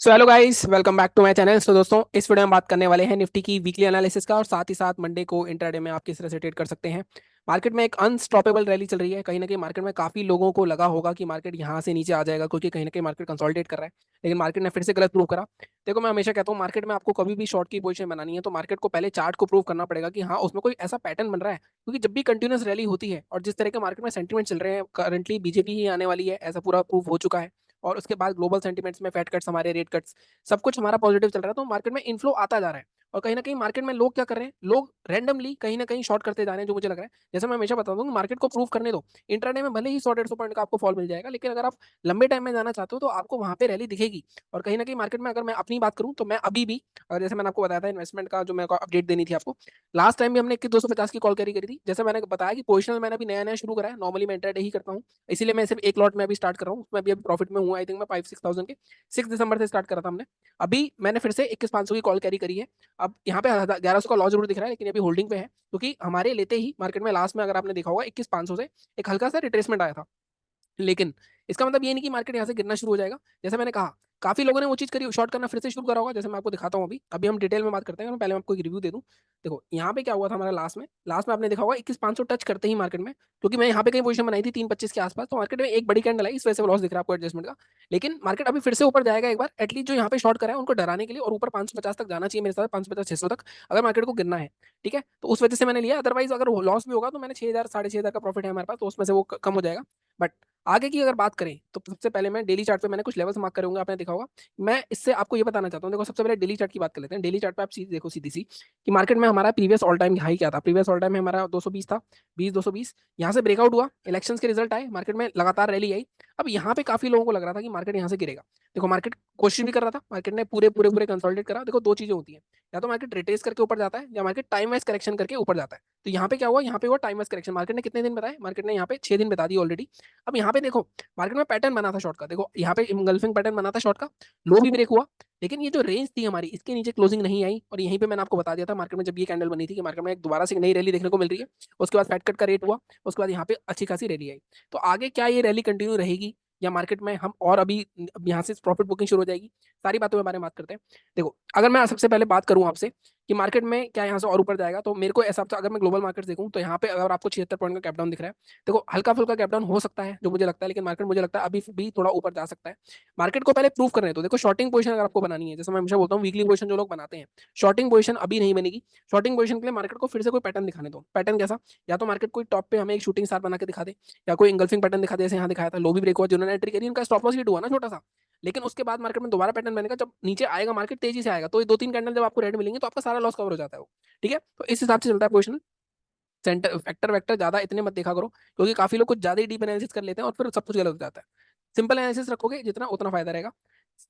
So hello guys, welcome back to my channel. So दोस्तों, इस video में बात करने वाले हैं निफ्टी की वीकली एनालिसिस का और साथ ही साथ मंडे को इंट्राडे में आप किस तरह से ट्रेड कर सकते हैं। मार्केट में एक अनस्टॉपेबल रैली चल रही है। कहीं ना कहीं मार्केट में काफी लोगों को लगा होगा कि मार्केट यहाँ से नीचे आ जाएगा, क्योंकि कहीं ना कहीं मार्केट कंसोलिडेट कर रहा है। लेकिन मार्केट ने फिर से गलत प्रूव करा। देखो, मैं हमेशा कहता हूँ मार्केट में आपको कभी भी शॉर्ट की पोजीशन बनानी है तो मार्केट को पहले चार्ट को प्रूव करना पड़ेगा कि हाँ, उसमें कोई ऐसा पैटर्न बन रहा है। क्योंकि जब भी कंटिन्यूस रैली होती है और जिस तरह के मार्केट में सेंटीमेंट चल रहे हैं, करंटली बीजेपी ही आने वाली है ऐसा पूरा प्रूव हो चुका है। और उसके बाद ग्लोबल सेंटीमेंट्स में फेड कट्स, हमारे रेट कट्स, सब कुछ हमारा पॉजिटिव चल रहा है, तो मार्केट में इनफ्लो आता जा रहा है। और कहीं ना कहीं मार्केट में लोग क्या कर रहे हैं, लोग रैंडमली कहीं ना कहीं शॉर्ट करते जा रहे हैं, जो मुझे लग रहा है। जैसे मैं हमेशा बताता हूँ, मार्केट को प्रूव करने दो। इंट्राडे में भले ही 100-150 पॉइंट का आपको फॉल मिल जाएगा, लेकिन अगर आप लंबे टाइम में जाना चाहते हो तो आपको वहां पे रैली दिखेगी। और कहीं ना कहीं मार्केट में अगर मैं अपनी बात करूँ तो मैं अभी भी, और जैसे मैंने आपको बताया था इन्वेस्टमेंट का जो मेरे को अपडेट देनी थी आपको, लास्ट टाइम भी हमने 21,250 की कॉल कैरी करी थी। जैसे मैंने बताया कि पोजिशनल मैंने अभी नया नया शुरू करा है, नॉर्मली मैं इंट्राडे ही करता हूँ, इसीलिए मैं सिर्फ एक लॉट में अभी स्टार्ट कर रहा हूँ। उसमें अभी प्रॉफिट में हूँ, आई थिंक मैं 5-6 थाउजेंड के। 6 दिसंबर से स्टार्ट करा था हमने। अभी मैंने फिर से 21,500 की कॉल कैरी करी है। अब यहाँ पे 1100 का लॉस जरूर दिख रहा है, लेकिन अभी होल्डिंग पे है, क्योंकि हमारे लेते ही मार्केट में लास्ट में, अगर आपने देखा होगा, 21,500 से एक हल्का सा रिट्रेसमेंट आया था। लेकिन इसका मतलब ये नहीं कि मार्केट यहाँ से गिरना शुरू हो जाएगा। जैसे मैंने कहा, काफी लोगों ने वो चीज करी, शॉर्ट करना फिर से शुरू करा होगा। जैसे मैं आपको दिखाता हूँ, अभी अभी हम डिटेल में बात करते हैं। मैं पहले आपको एक रिव्यू दे दूं। देखो यहाँ पे क्या हुआ था हमारा लास्ट में आपने देखा होगा 21,500 टच करते ही मार्केट में, क्योंकि मैं यहाँ पे कहीं पोजीशन बनाई थी 3,25 के आसपास, तो मार्केट में एक बड़ी कैंडल आई, इस वजह से लॉस दिख रहा है आपको एडजस्टमेंट का। लेकिन मार्केट अभी फिर से ऊपर जाएगा एक बार, एटलीस्ट जो यहाँ पे शॉर्ट करा है उनको डराने के लिए, और ऊपर 550 तक जाना चाहिए मेरे साथ, 550-600 तक, अगर मार्केट को गिरना है। ठीक है, तो उस वजह से मैंने लिया। अदरवाइज अगर लॉस भी होगा तो मैंने 6,000 6,500 का प्रॉफिट है हमारे पास, तो उसमें से वो कम हो जाएगा। बट आगे की अगर बात करें तो सबसे पहले मैं डेली चार्ट पे मैंने कुछ लेवल्स मार्क करे होंगे, आपने देखा होगा। मैं इससे आपको ये बताना चाहता हूँ। देखो, सबसे पहले डेली चार्ट की बात कर लेते हैं। डेली चार्ट पे आप सीधी देखो, सीधी सी, कि मार्केट में हमारा प्रीवियस ऑल टाइम हाई क्या था। प्रीवियस ऑल टाइम में हमारा 220 था, 220 यहाँ से ब्रेकआउट हुआ, इलेक्शंस के रिजल्ट आए, मार्केट में लगातार रैली आई। अब यहाँ पे काफी लोगों को लग रहा था कि मार्केट यहाँ से गिरेगा। देखो, मार्केट कोशिश भी कर रहा था, मार्केट ने पूरे पूरे पूरे कंसोलिडेट करा। देखो, दो चीजें होती हैं, या तो मार्केट रिट्रेस करके ऊपर जाता है, या मार्केट टाइम वाइज करेक्शन करके ऊपर जाता है। तो यहाँ पे क्या हुआ, यहाँ पे हुआ टाइम वाइज करेक्शन। मार्केट ने कितने दिन बताए, मार्केट ने यहाँ पे 6 दिन बता दी ऑलरेडी। अब यहाँ पे देखो, मार्केट में पैटर्न बना था शॉर्ट का। देखो यहाँ पे इंगल्फिंग पैटर्न बना था शॉर्ट का, लो भी ब्रेक हुआ, लेकिन ये जो रेंज थी हमारी, इसके नीचे क्लोजिंग नहीं आई। और यहीं पे मैंने आपको बता दिया था मार्केट में, जब ये कैंडल बनी थी, कि मार्केट में एक दोबारा से एक नई रैली देखने को मिल रही है। उसके बाद फैट कट का रेट हुआ, उसके बाद यहाँ पे अच्छी खासी रैली आई। तो आगे क्या ये रैली कंटिन्यू रहेगी, या मार्केट में हम और अभी यहाँ से प्रॉफिट बुकिंग शुरू हो जाएगी, सारी बातों के बारे में बात करते हैं। देखो, अगर मैं सबसे पहले बात करूँ आपसे कि मार्केट में क्या यहाँ से और ऊपर जाएगा, तो मेरे को ऐसा, अगर मैं ग्लोबल मार्केट देखूँ तो यहाँ पे अगर आपको 76 पॉइंट का कैप डाउन दिख रहा है, देखो हल्का फुल्का कैप डाउन हो सकता है जो मुझे लगता है, लेकिन मार्केट मुझे लगता है अभी भी थोड़ा ऊपर जा सकता है। मार्केट को पहले प्रूव करने दो। देखो, शॉर्टिंग पोजीशन अगर आपको बनानी है, जैसे मैं हमेशा बोलता हूँ, वीकली पोजीशन जो लोग बनाते हैं, शॉर्टिंग पोजीशन अभी नहीं बनेगी। शॉर्टिंग पोजीशन के लिए मार्केट को फिर से कोई पैटर्न दिखाने दो। पैटर्न कैसा, या तो मार्केट कोई टॉप पे हमें एक शूटिंग स्टार बना के दिखा दे, या कोई इंगल्फिंग पैटर्न दिखा दे, जैसे यहाँ दिखाया था, लो भी ब्रेक हुआ, जिन्होंने एंट्री करी उनका स्टॉप लॉस हिट हुआ ना छोटा सा। लेकिन उसके बाद मार्केट में दोबारा पैटर्न बनेगा, जब नीचे आएगा मार्केट तेजी से आएगा, तो ये 2-3 कैंडल जब आपको रेड मिलेंगे तो आपका सारा लॉस कवर हो जाता है वो। ठीक है, तो इस हिसाब से चलता है पोजिशन। सेंटर फैक्टर वैक्टर ज्यादा इतने मत देखा करो, क्योंकि काफी लोग कुछ ज्यादा ही डीप एनालिसिस कर लेते हैं और फिर सब कुछ गलत हो जाता है। सिंपल एनालिसिस रखोगे जितना, उतना फायदा रहेगा।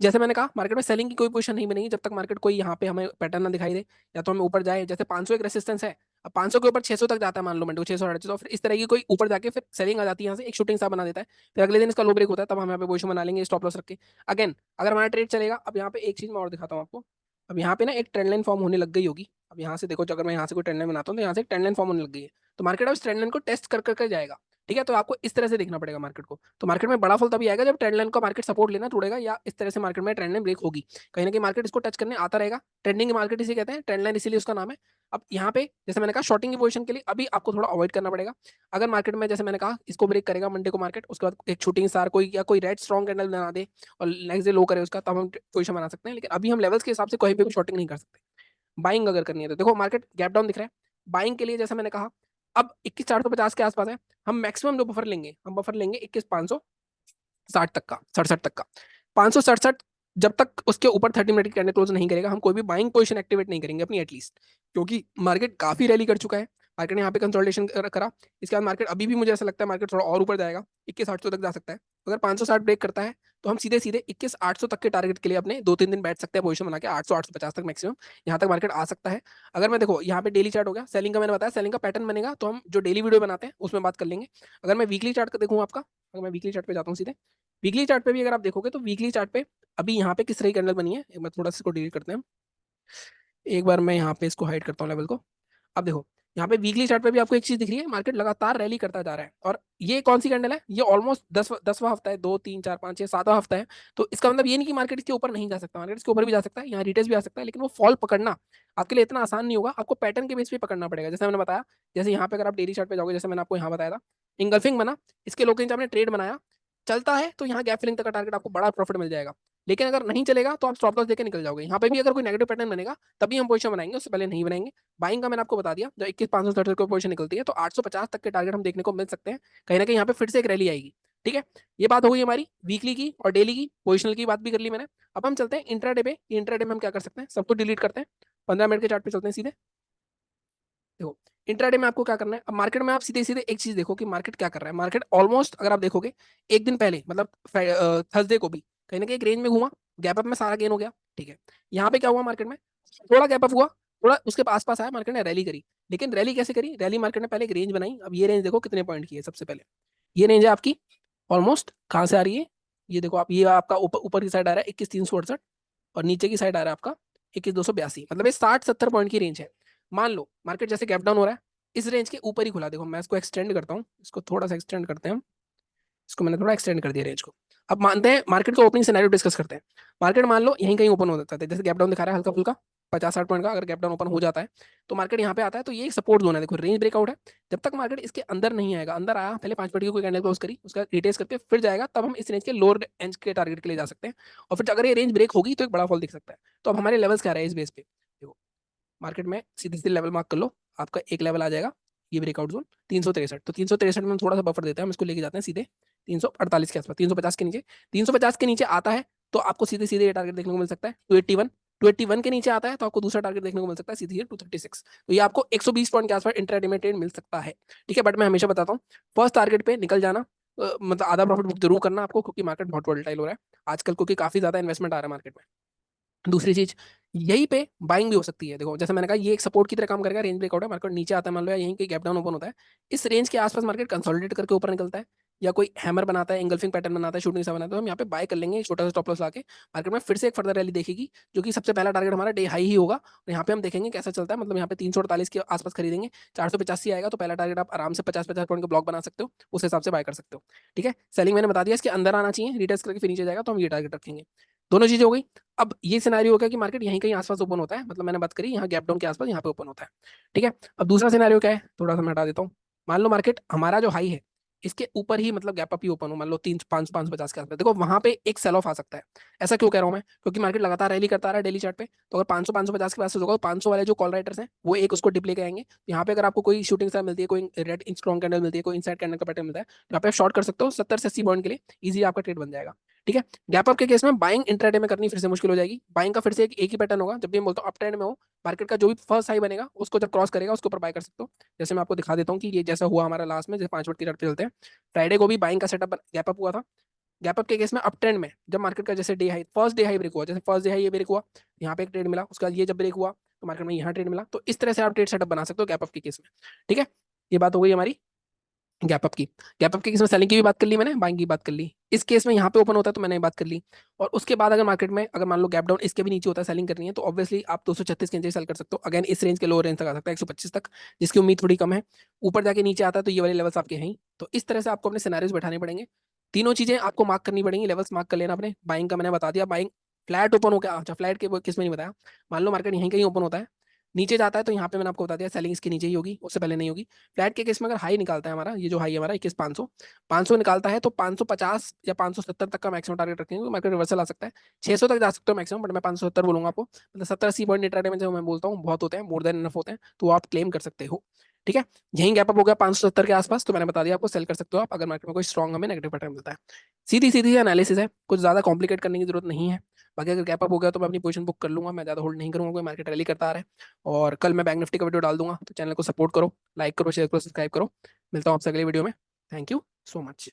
जैसे मैंने कहा, मार्केट में सेलिंग की कोई पोजीशन नहीं बनेगी जब तक मार्केट कोई यहाँ पे हमें पैटर्न ना दिखाई दे, या तो हमें ऊपर जाए। जैसे 500 एक रेसिस्टेंस है, अब 500 के ऊपर 600 तक जाता है, मान लो मंडे को 600 600, फिर इस तरह की कोई ऊपर जाके फिर सेलिंग आ जाती है, यहाँ से एक शूटिंग स्टार बना देता है। फिर अगले दिन इसका लो ब्रेक होता है, तब हम यहाँ पे पोजीशन बना लेंगे स्टॉप लॉस रख के। अगेन, अगर हमारा ट्रेड चलेगा। अब यहाँ पे एक चीज मैं और दिखाता हूँ आपको। अब यहाँ पे ना एक ट्रेंड लाइन फॉर्म होने लग गई होगी। अब यहाँ से देखो, अगर मैं यहाँ से कोई ट्रेंड लाइन बनाता हूँ तो यहाँ से एक ट्रेंड लाइन फॉर्म होने लग गई है। तो मार्केट अब इस ट्रेंड लाइन को टेस्ट कर करके जाएगा। ठीक है, तो आपको इस तरह से देखना पड़ेगा मार्केट को। तो मार्केट में बड़ा फॉल तभी आएगा जब ट्रेंड लाइन का मार्केट सपोर्ट लेना तोड़ेगा, या इस तरह से मार्केट में ट्रेंड लाइन ब्रेक होगी। कहीं ना कहीं मार्केट इसको टच करने आता रहेगा। ट्रेंडिंग मार्केट इसे कहते हैं, ट्रेंड लाइन इसीलिए उसका नाम है। अब यहाँ पे जैसे मैंने कहा, शॉर्टिंग की पोजीशन के लिए अभी आपको थोड़ा अवॉइड करना पड़ेगा। अगर मार्केट में, जैसे मैंने कहा, इसको ब्रेक करेगा मंडे को मार्केट, उसके बाद एक शूटिंग स्टार कोई, या कोई रेड स्ट्रॉन्ग कैंडल बना दे और नेक्स्ट डे लो करे उसका, तब हम पोजीशन बना सकते हैं। लेकिन अभी हम लेवल्स के हिसाब से कहीं पे भी शॉर्टिंग नहीं कर सकते। बाइंग अगर करनी है तो देखो, मार्केट गैप डाउन दिख रहा है। बाइंग के लिए जैसे मैंने कहा, अब 21,450 के आसपास है। हम मैक्सिमम जो बफर लेंगे, हम बफर लेंगे 21,560 तक का, 67 तक का। 567, जब तक उसके ऊपर 30 मिनट की कैंडल क्लोज नहीं करेगा, हम कोई भी बाइंग पोजीशन एक्टिवेट नहीं करेंगे अपनी एटलीस्ट, क्योंकि मार्केट काफी रैली कर चुका है। मार्केट ने यहाँ पे कंसोलिडेशन करा। इसके बाद मार्केट अभी भी, मुझे ऐसा लगता है, मार्केट थोड़ा और ऊपर जाएगा, 21,800 तक जा सकता है। अगर 560 ब्रेक करता है तो हम सीधे सीधे 21,800 तक के टारगेट के लिए अपने 2-3 दिन बैठ सकते हैं पोजीशन बना के, 800-850 तक मैक्सिमम यहाँ तक मार्केट आ सकता है। अगर मैं देखो, यहाँ पे डेली चार्ट हो गया, सेलिंग का मैंने बताया, सेलिंग का पैटर्न बनेगा तो हम जो डेली वीडियो बनाते हैं उसमें बात कर लेंगे। अगर मैं वीकली चार्ट का देखूँ आपका, अगर मैं वीकली चार्ट पे जाता हूँ सीधे, वीकली चार्ट पे भी अगर आप देखोगे तो वीकली चार्ट पे अभी यहाँ पे किस तरह की कैंडल बनी है, एक बार थोड़ा सा इसको डिलीट करते हैं। एक बार मैं यहाँ पे इसको हाइड करता हूँ लेवल को। अब देखो, यहाँ पे वीकली चार्ट पे भी आपको एक चीज दिख रही है, मार्केट लगातार रैली करता जा रहा है। और ये कौन सी कैंडल है, ये ऑलमोस्ट 10वां हफ्ता है, 2 3 4 5 6 7वां हफ्ता है। तो इसका मतलब ये नहीं कि मार्केट इसके ऊपर नहीं जा सकता, मार्केट इसके ऊपर भी जा सकता है, यहाँ रिटेस भी आ सकता है, लेकिन वो फॉल पकड़ना आपके लिए इतना आसान नहीं होगा, आपको पैटर्न के बेस पे पकड़ना पड़ेगा। जैसे मैंने बताया, जैसे यहाँ पे अगर आप डेली चार्ट पे जाओगे, जैसे मैंने आपको यहाँ बताया था, इंगल्फिंग बना, इसके लोग आपने ट्रेड बनाया, चलता है तो यहाँ गैप फिलिंग तक का टारगेट आपको बड़ा प्रॉफिट मिल जाएगा। लेकिन अगर नहीं चलेगा तो आप स्टॉप लॉस देकर निकल जाओगे। यहाँ पे भी अगर कोई नेगेटिव पैटर्न बनेगा तभी हम पोजीशन बनाएंगे, उससे पहले नहीं बनाएंगे। बाइंग का मैंने आपको बता दिया, जो 21,567 को पोजीशन निकलती है तो 850 तक के टारगेट हम देखने को मिल सकते हैं। कहीं ना कहीं यहाँ पे फिर से एक रैली आएगी। ठीक है, ये बात हो गई हमारी वीकली की और डेली की, पोजिशनल की बात भी कर ली मैंने। अब हम चलते हैं इंट्राडे पे। इंट्राडे में हम क्या कर सकते हैं, सब कुछ डिलीट करते हैं, 15 मिनट के चार्ट पे चलते हैं सीधे। देखो, इंट्राडे में आपको क्या करना है, अब मार्केट में आप सीधे सीधे एक चीज देखो कि मार्केट क्या कर रहा है। मार्केट ऑलमोस्ट अगर आप देखोगे एक दिन पहले, मतलब थर्सडे को भी कहीं ना कहीं एक रेंज में घूमा, गैप अप में सारा गेन हो गया। ठीक है, यहाँ पे क्या हुआ, मार्केट में थोड़ा गैप अप हुआ, थोड़ा उसके आसपास आया, मार्केट ने रैली करी। लेकिन रैली कैसे करी, रैली मार्केट ने पहले एक रेंज बनाई। अब ये रेंज देखो कितने पॉइंट की है, सबसे पहले ये रेंज है आपकी ऑलमोस्ट कहाँ से आ रही है, ये देखो आप, ये आपका ऊपर ऊपर की साइड आ रहा है 21,368, और नीचे की साइड आ रहा है आपका 21,282, मतलब ये 60-70 पॉइंट की रेंज है। मान लो मार्केट जैसे गैप डाउन हो रहा है, इस रेंज के ऊपर ही खुला, देखो मैं इसको एक्सटेंड करता हूँ, इसको थोड़ा सा एक्सटेंड करते हैं हम, इसको मैंने थोड़ा एक्सटेंड कर दिया रेंज को। अब मानते हैं मार्केट का ओपनिंग सिनेरियो डिस्कस करते हैं। मार्केट मान लो यहीं कहीं ओपन हो जाता है, जैसे गैप डाउन दिखा रहा है हल्का फुल्का 50-60 पॉइंट का, अगर गैप डाउन ओपन हो जाता है तो मार्केट यहाँ पे आता है, तो ये एक सपोर्ट जोन है, देखो रेंज ब्रेकआउट है। जब तक मार्केट इसके अंदर नहीं आएगा, अंदर आया पहले 5 मिनट की कोई कैंडल क्लोज करी, उसका रिटेस्ट करके फिर जाएगा, तब हम इस रेंज के लोअर रेंज के टारगेट के लिए जा सकते हैं। और फिर अगर ये रेंज ब्रेक होगी तो एक बड़ा फॉल दिख सकता है। तो अब हमारे लेवल्स क्या रहे इस बेस पे, देखो मार्केट में सीधे सीधे लेवल मार्क कर लो, आपका एक लेवल आ जाएगा, ये ब्रेकआउट जोन 363। तो 363 में हम थोड़ा सा बफर देते हैं, हम इसको लेके जाते हैं सीधे 348 के आसपास, 350 के नीचे। 350 के नीचे आता है तो आपको सीधे सीधे ये टारगेट देखने को मिल सकता है 281। 281 के नीचे आता है तो आपको दूसरा टारगेट देखने को मिल सकता है सीधे 236। तो ये आपको 120 पॉइंट के आसपास इंट्राडे में ट्रेड मिल सकता है। ठीक है, बट मैं हमेशा बताता हूँ फर्स्ट टारगेट पे निकल जाना, मतलब आधा प्रॉफिट बुक जरूर करना आपको, क्योंकि मार्केट बहुत वोलेटाइल हो रहा है आजकल, क्योंकि काफी ज्यादा इन्वेस्टमेंट आ रहा है मार्केट में। दूसरी चीज, यहीं पे बाइंग भी हो सकती है, देखो जैसे मैंने कहा ये एक सपोर्ट की तरह काम करेगा, रेंज ब्रेकआउट है, मार्केट नीचे आता है मान लो, या यहीं कहीं गैप डाउन ओपन होता है, इस रेंज के आसपास मार्केट कंसोलिडेट करके ऊपर निकलता है, या कोई हैमर बनाता है, एंगल्फिंग पैटर्न बनाता है, शूटिंग सा बनाता है, तो हम यहाँ पे बाय कर लेंगे छोटा सा स्टॉप लॉस लाके। मार्केट में फिर से एक फर्दर रैली देखेगी, जो कि सबसे पहला टारगेट हमारा डे हाई ही होगा, और यहाँ पे हम देखेंगे कैसा चलता है, मतलब यहाँ पे 348 के आसपास खरीदेंगे, 485 आएगा तो पहला टारगेट आप आराम से 50-50 पॉइंट का ब्लॉक बना सकते हो, उस हिसाब से बाय कर सकते हो। ठीक है, सेलिंग मैंने बता दिया, इसके अंदर आना चाहिए, रिटेस्ट करके फिर नीचे जाएगा तो हम ये टारगेट रखेंगे। दोनों चीजें हो गई। अब ये सिनेरियो हो गया कि मार्केट यहीं कहीं आसपास ओपन होता है, मतलब मैंने बात करी यहाँ गैप डाउन के आसपास यहाँ पे ओपन होता है। ठीक है, अब दूसरा सिनेरियो क्या है, थोड़ा सा मैं हटा देता हूँ। मान लो मार्केट हमारा जो हाई है इसके ऊपर ही, मतलब गैप अप ही ओपन हो, मान लो 3 5 550 के आसपास, देखो वहां पे एक सेल ऑफ आ सकता है। ऐसा क्यों कह रहा हूँ मैं, क्योंकि मार्केट लगातार रैली करता रहा है डेली चार्ट पे, तो अगर 500 550 के पास होगा तो 500 वाले जो कॉल राइटर्स हैं वो एक उसको डिप लेके आएंगे, तो यहाँ पे अगर आपको कोई शूटिंग स्टार मिलती है, कोई रेड स्ट्रॉन्ग कैंडल मिलती है, कोई इनसाइड कैंडल का पैटर्न मिलता है, तो यहाँ पे आप शॉर्ट कर सकते हो 70 से 80 पॉइंट के लिए, इजी आपका ट्रेड बन जाएगा। ठीक है, गैप अप के केस में बाइंग इंट्राडे में करनी फिर से मुश्किल हो जाएगी। बाइंग का फिर से एक ही पैटर्न होगा, जब भी मैं बोलता हूँ अप ट्रेंड में हो, मार्केट का जो भी फर्स्ट हाई बनेगा उसको जब क्रॉस करेगा उसके ऊपर बाय कर सकते हो। जैसे मैं आपको दिखा देता हूँ कि ये जैसा हुआ हमारा लास्ट में, जैसे 5 मिनट की चार्ट पे चलते हैं, फ्राइडे को भी बाइंग का सेटअप गैप अप हुआ था। गैप अप के केस में अप ट्रेंड में जब मार्केट का जैसे day high, first day high break हुआ, जैसे फर्स्ट डे हाई ये ब्रेक हुआ, यहाँ पे एक ट्रेड मिला, उसके बाद ये जब ब्रेक हुआ तो मार्केट में यहाँ ट्रेड मिला, तो इस तरह से आप ट्रेड सेटअप बना सकते हो गैप अप के केस में। ठीक है, ये बात हो गई हमारी गैप अप की। गैप अप के केस में सेलिंग की भी बात कर ली मैंने, बाइंग की बात कर ली, इस केस में यहाँ पे ओपन होता है तो मैंने ये बात कर ली। और उसके बाद अगर मार्केट में अगर मान लो गैप डाउन इसके भी नीचे होता है, सेलिंग करनी है, तो ऑब्वियसली आप 236 के नीचे सेल कर सकते हो, अगेन इस रेंज के लोअर रेंज तक आ सकता है 125 तक, जिसकी उम्मीद थोड़ी कम है। ऊपर जाके नीचे आता है तो ये वाले लेवल्स आपके हैं ही। तो इस तरह से आपको अपने सिनेरियोज बैठाने पड़ेंगे, तीनों चीजें आपको मार्क करनी पड़ेंगी, लेवल्स मार्क कर लेना अपने। बाइंग का मैंने बता दिया, बाइंग फ्लैट ओपन हो गया, अच्छा फ्लैट के किस में नहीं बताया, मान लो मार्केट यहीं कहीं ओपन होता है, नीचे जाता है तो यहाँ पे मैंने आपको बता दिया सेलिंग इसके नीचे ही होगी, उससे पहले नहीं होगी। फ्लैट के केस में अगर हाई निकालता है हमारा, ये जो हाई है हमारा 21,500, 500 निकालता है तो 550 या 570 तक का मैक्सिमम टारगेट रखेंगे, तो मार्केट रिवर्सल आ सकता है। 600 तक जा सकते हो मैक्सिमम, बट मैं 570 बोलूंगा आपको, मतलब 70-80 पॉइंट इंट्राडे में जो मैं बोलता हूँ बहुत होते हैं, मोर देन इनफ होते हैं, तो आप क्लेम कर सकते हो। ठीक है, यहीं गैप अप हो गया 570 के आसपास, तो मैंने बता दिया आपको सेल कर सकते हो आप, अगर मार्केट में कोई स्ट्रॉन्ग हमें नेगेटिव पैटर्न मिलता है। सीधी सीधी एनालिसिस है, कुछ ज्यादा कॉम्प्लिकेट करने की जरूरत नहीं है। बाकी अगर गैप अप हो गया तो मैं अपनी पोजीशन बुक कर लूंगा, मैं ज्यादा होल्ड नहीं करूंगा, कोई मार्केट रैली करता आ रहा है। और कल मैं बैंक निफ्टी का वीडियो डाल दूंगा, तो चैनल को सपोर्ट करो, लाइक करो, शेयर करो, सब्सक्राइब करो। मिलता हूँ आपसे अगले वीडियो में। Thank you so much.